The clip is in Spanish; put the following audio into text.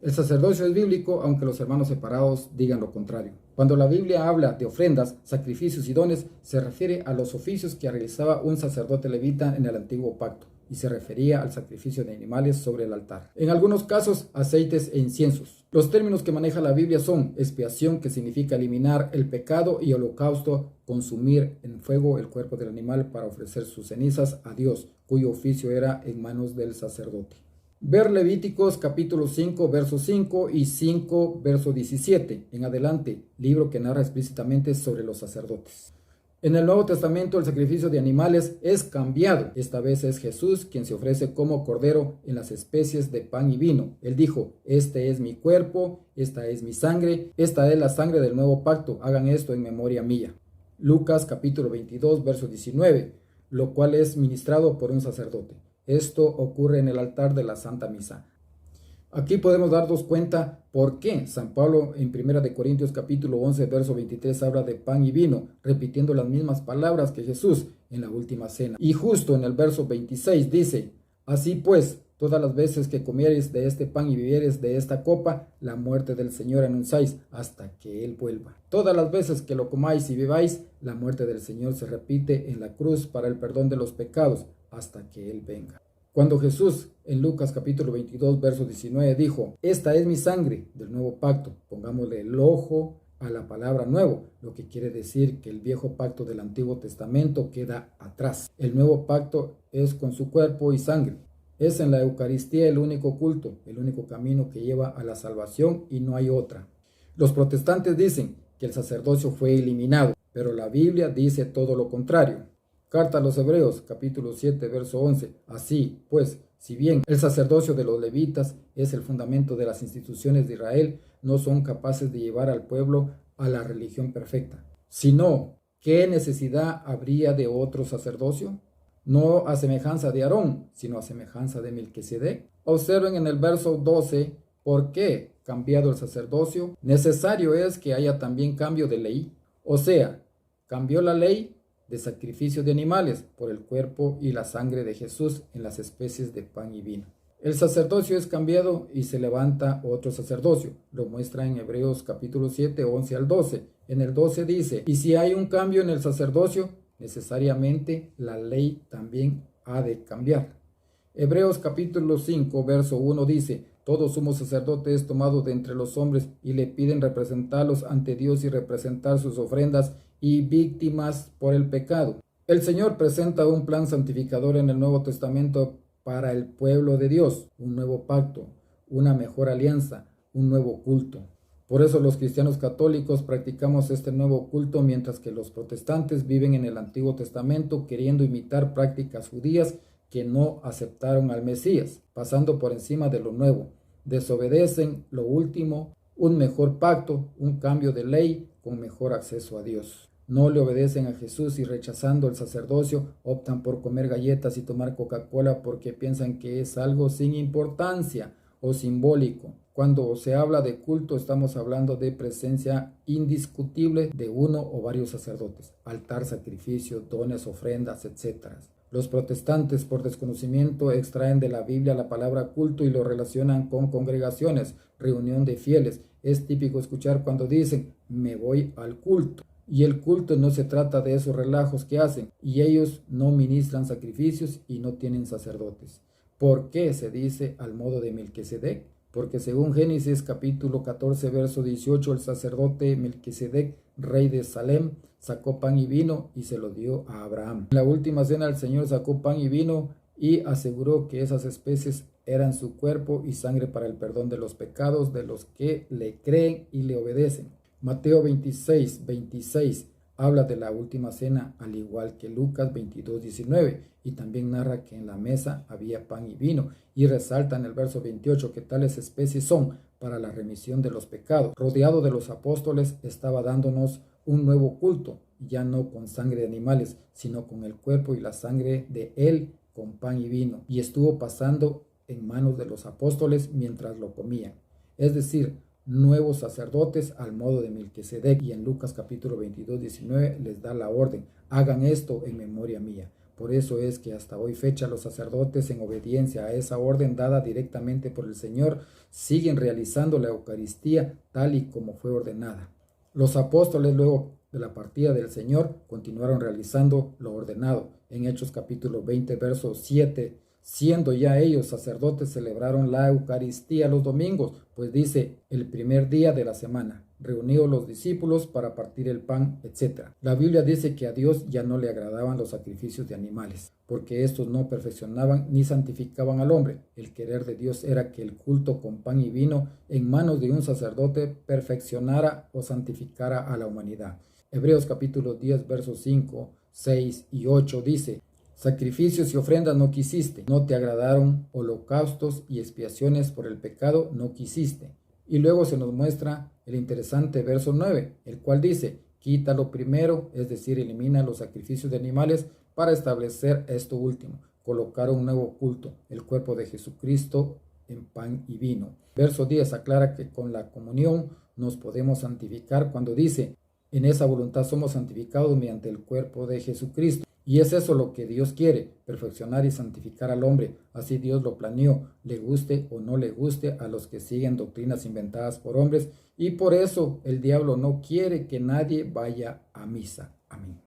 El sacerdocio es bíblico, aunque los hermanos separados digan lo contrario. Cuando la Biblia habla de ofrendas, sacrificios y dones, se refiere a los oficios que realizaba un sacerdote levita en el antiguo pacto, y se refería al sacrificio de animales sobre el altar. En algunos casos, aceites e inciensos. Los términos que maneja la Biblia son expiación, que significa eliminar el pecado, y holocausto, consumir en fuego el cuerpo del animal para ofrecer sus cenizas a Dios, cuyo oficio era en manos del sacerdote. Ver Levíticos capítulo 5, verso 5 y 5, verso 17 en adelante, libro que narra explícitamente sobre los sacerdotes. En el Nuevo Testamento el sacrificio de animales es cambiado. Esta vez es Jesús quien se ofrece como cordero en las especies de pan y vino. Él dijo: este es mi cuerpo, esta es mi sangre, esta es la sangre del nuevo pacto, hagan esto en memoria mía. Lucas capítulo 22, verso 19, lo cual es ministrado por un sacerdote. Esto ocurre en el altar de la Santa Misa. Aquí podemos darnos cuenta por qué San Pablo en 1 Corintios capítulo 11, verso 23 habla de pan y vino, repitiendo las mismas palabras que Jesús en la última cena. Y justo en el verso 26 dice: así pues, todas las veces que comiereis de este pan y bebiereis de esta copa, la muerte del Señor anunciáis hasta que Él vuelva. Todas las veces que lo comáis y bebáis, la muerte del Señor se repite en la cruz para el perdón de los pecados, hasta que Él venga. Cuando Jesús en Lucas capítulo 22 verso 19 dijo: esta es mi sangre del nuevo pacto, pongámosle el ojo a la palabra nuevo, lo que quiere decir que el viejo pacto del Antiguo Testamento queda atrás. El nuevo pacto es con su cuerpo y sangre. Es en la Eucaristía el único culto, el único camino que lleva a la salvación, y no hay otra. Los protestantes dicen que el sacerdocio fue eliminado, pero la Biblia dice todo lo contrario. Carta a los Hebreos, capítulo 7, verso 11. Así, pues, si bien el sacerdocio de los levitas es el fundamento de las instituciones de Israel, no son capaces de llevar al pueblo a la religión perfecta. Sino, ¿qué necesidad habría de otro sacerdocio? No a semejanza de Aarón, sino a semejanza de Melquisedec. Observen en el verso 12, ¿por qué cambiado el sacerdocio? Necesario es que haya también cambio de ley. O sea, cambió la ley de sacrificio de animales por el cuerpo y la sangre de Jesús en las especies de pan y vino. El sacerdocio es cambiado y se levanta otro sacerdocio. Lo muestra en Hebreos capítulo 7, 11 al 12. En el 12 dice: y si hay un cambio en el sacerdocio, necesariamente la ley también ha de cambiar. Hebreos capítulo 5, verso 1 dice: todo sumo sacerdote es tomado de entre los hombres y le piden representarlos ante Dios y representar sus ofrendas y víctimas por el pecado. El Señor presenta un plan santificador en el Nuevo Testamento para el pueblo de Dios, un nuevo pacto, una mejor alianza, un nuevo culto. Por eso los cristianos católicos practicamos este nuevo culto, mientras que los protestantes viven en el Antiguo Testamento queriendo imitar prácticas judías que no aceptaron al Mesías, pasando por encima de lo nuevo. Desobedecen lo último, un mejor pacto, un cambio de ley con mejor acceso a Dios. No le obedecen a Jesús y, rechazando el sacerdocio, optan por comer galletas y tomar Coca-Cola porque piensan que es algo sin importancia o simbólico. Cuando se habla de culto, estamos hablando de presencia indiscutible de uno o varios sacerdotes, altar, sacrificio, dones, ofrendas, etc. Los protestantes, por desconocimiento, extraen de la Biblia la palabra culto y lo relacionan con congregaciones, reunión de fieles. Es típico escuchar cuando dicen: me voy al culto. Y el culto no se trata de esos relajos que hacen, y ellos no ministran sacrificios y no tienen sacerdotes. ¿Por qué se dice al modo de Melquisedec? Porque según Génesis capítulo 14, verso 18, el sacerdote Melquisedec, rey de Salem, sacó pan y vino y se lo dio a Abraham. En la última cena el Señor sacó pan y vino y aseguró que esas especies eran su cuerpo y sangre para el perdón de los pecados de los que le creen y le obedecen. Mateo 26, 26 habla de la última cena, al igual que Lucas 22, 19, y también narra que en la mesa había pan y vino, y resalta en el verso 28 que tales especies son para la remisión de los pecados. Rodeado de los apóstoles, estaba dándonos un nuevo culto, ya no con sangre de animales, sino con el cuerpo y la sangre de Él, con pan y vino, y estuvo pasando en manos de los apóstoles mientras lo comían. Es decir, nuevos sacerdotes al modo de Melquisedec, y en Lucas capítulo 22, 19 les da la orden: hagan esto en memoria mía. Por eso es que hasta hoy fecha los sacerdotes, en obediencia a esa orden dada directamente por el Señor, siguen realizando la Eucaristía tal y como fue ordenada. Los apóstoles, luego de la partida del Señor, continuaron realizando lo ordenado. En Hechos capítulo 20, verso 7, siendo ya ellos sacerdotes, celebraron la Eucaristía los domingos, pues dice, el primer día de la semana, reunidos los discípulos para partir el pan, etc. La Biblia dice que a Dios ya no le agradaban los sacrificios de animales, porque estos no perfeccionaban ni santificaban al hombre. El querer de Dios era que el culto con pan y vino en manos de un sacerdote perfeccionara o santificara a la humanidad. Hebreos capítulo 10, versos 5, 6 y 8 dice, sacrificios y ofrendas no quisiste, no te agradaron holocaustos y expiaciones por el pecado no quisiste. Y luego se nos muestra el interesante verso 9, el cual dice, quítalo primero, es decir, elimina los sacrificios de animales para establecer esto último, colocar un nuevo culto, el cuerpo de Jesucristo en pan y vino. Verso 10 aclara que con la comunión nos podemos santificar cuando dice, en esa voluntad somos santificados mediante el cuerpo de Jesucristo. Y es eso lo que Dios quiere, perfeccionar y santificar al hombre. Así Dios lo planeó, le guste o no le guste a los que siguen doctrinas inventadas por hombres. Y por eso el diablo no quiere que nadie vaya a misa. Amén.